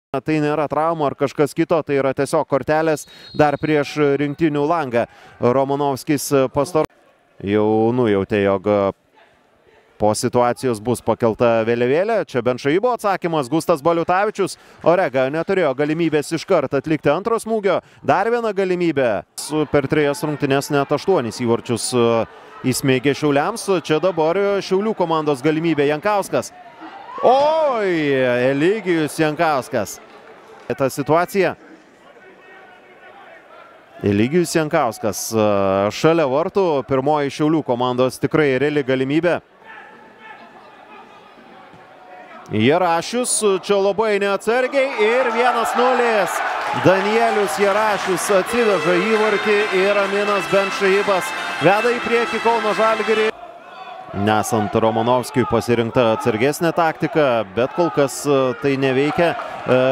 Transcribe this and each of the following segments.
Tai nėra trauma ar kažkas kito, tai yra tiesiog kortelės dar prieš rinktinių langą. Romanovskis jau nujautė, jog po situacijos bus pakelta vėliavėlė. Čia Benšaibo atsakymas, Gustas Baliutavičius. Orega neturėjo galimybės iškart atlikti antro smūgio. Dar viena galimybė. Per 3 rungtynes net 8 įvarčius įsmeigė Šiauliams. Čia dabar Šiaulių komandos galimybė. Jankauskas. Oi, Eligijus Jankauskas. Ta situacija. Eligijus Jankauskas šalia vartų. Pirmoji Šiaulių komandos tikrai reali galimybė. Jarašius čia labai neatsargiai ir 1-0. Danielius Jarašius atsiveža įvartį ir Aminas Benšaibas veda į priekį Kauno Žalgirį. Nesant Romanovskiui pasirinkta atsargesnė taktika, bet kol kas tai neveikia,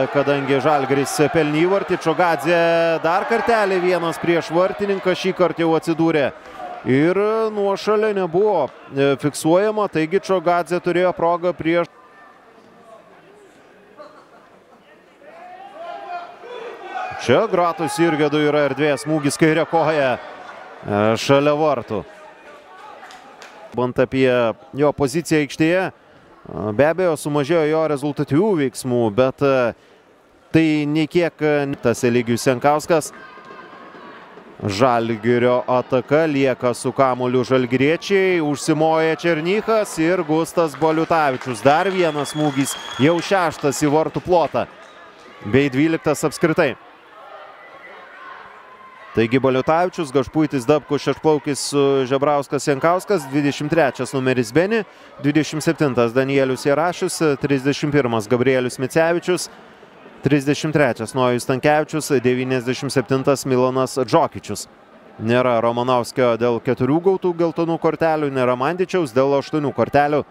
kadangi Žalgiris pelnė įvartį. Čogadzė dar kartelį vienas prieš vartininką, šį kartą jau atsidūrė. Ir nuošalė nebuvo fiksuojama, taigi Čogadzė turėjo progą prieš. Čia Gratus Jurgedui yra erdvės smūgis kairė koja šalia vartų. Bant apie jo poziciją aikštėje, be abejo sumažėjo jo rezultatyvių veiksmų, bet tai niekiek tas Eligijus Jankauskas. Žalgirio ataka lieka su kamuoliu žalgiriečiai, užsimoja Černychas ir Gustas Baliutavičius. Dar vienas smūgis, jau 6 į vartų plotą, bei 12 apskritai. Taigi Baliutavičius, Gašpuitis, Dabkus, Šešplaukis, Žebrauskas, Jankauskas, 23 numeris Beni, 27 Danielius Jarašius, 31 Gabrielius Micevičius, 33 Nojus Stankevičius, 97 Milanas Džokičius. Nėra Romanovskio dėl 4 gautų geltonų kortelių, nėra Mandičiaus dėl 8 kortelių.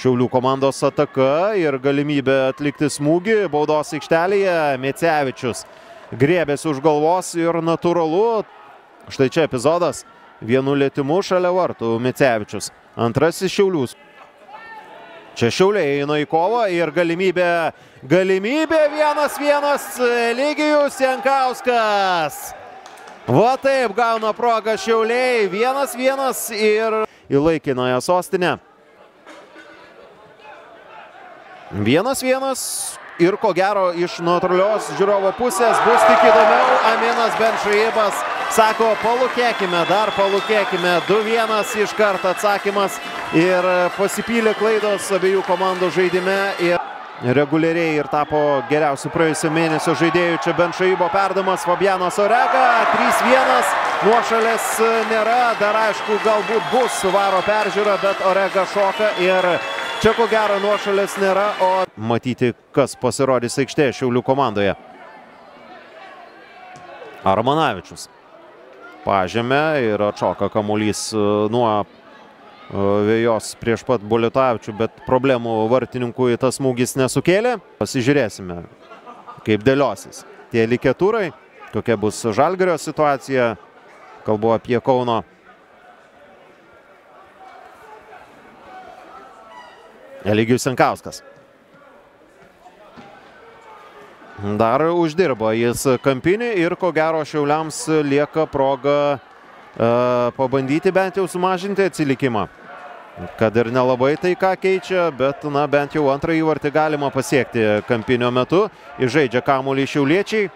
Šiaulių komandos ataka ir galimybė atlikti smūgį baudos aikštelėje. Micevičius griebėsi už galvos ir natūralu. Štai čia epizodas. Vienu lietimu šalia vartų Micevičius. Antrasis Šiaulius. Čia Šiauliai eina į kovą ir galimybė 1-1 Eligijus Jankauskas. Va taip gauna progą Šiauliai. 1-1 ir į laikinąją sostinę. 1-1. Ir ko gero iš neutralios žiūrovo pusės bus tik įdomiau. Aminas Benšaibas sako, palūkėkime, dar palūkėkime. 2-1 iš karto atsakymas ir pasipylė klaidos abiejų komandų žaidime. Ir reguliariai ir tapo geriausiu praėjusio mėnesio žaidėjų. Čia Benšaibo perdamas, Fabianas Orega. 3-1, nuošalės nėra. Dar aišku, galbūt bus varo peržiūra, bet Orega šoka ir čia ko gero nuošalės nėra, o matyti, kas pasirodys aikštėje Šiaulių komandoje. Armanavičius pažemė ir atšoka kamuolys nuo vėjos prieš pat Baliutavičių, bet problemų vartininkui tas smūgis nesukėlė. Pasižiūrėsime, kaip dėliosis tie likę turai, kokia bus Žalgirio situacija. Kalbu apie Kauno. Eligijus Jankauskas. Dar uždirba jis kampinį ir ko gero Šiauliams lieka proga pabandyti bent jau sumažinti atsilikimą. Kad ir nelabai tai ką keičia, bet na, bent jau antrą įvartį galima pasiekti kampinio metu. Įžaidžia kamuolį šiauliečiai.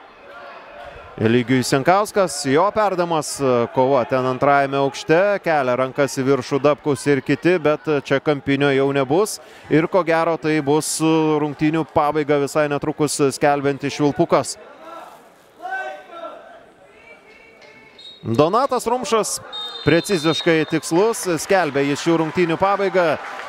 Eligijus Jankauskas, jo perdamas, kova ten antrajame aukšte, kelia rankas į viršų Dabkus ir kiti, bet čia kampinio jau nebus. Ir ko gero tai bus rungtynių pabaiga visai netrukus skelbianti Švilpukas. Donatas Rumšas preciziškai tikslus, skelbia jis šių rungtynių pabaigą.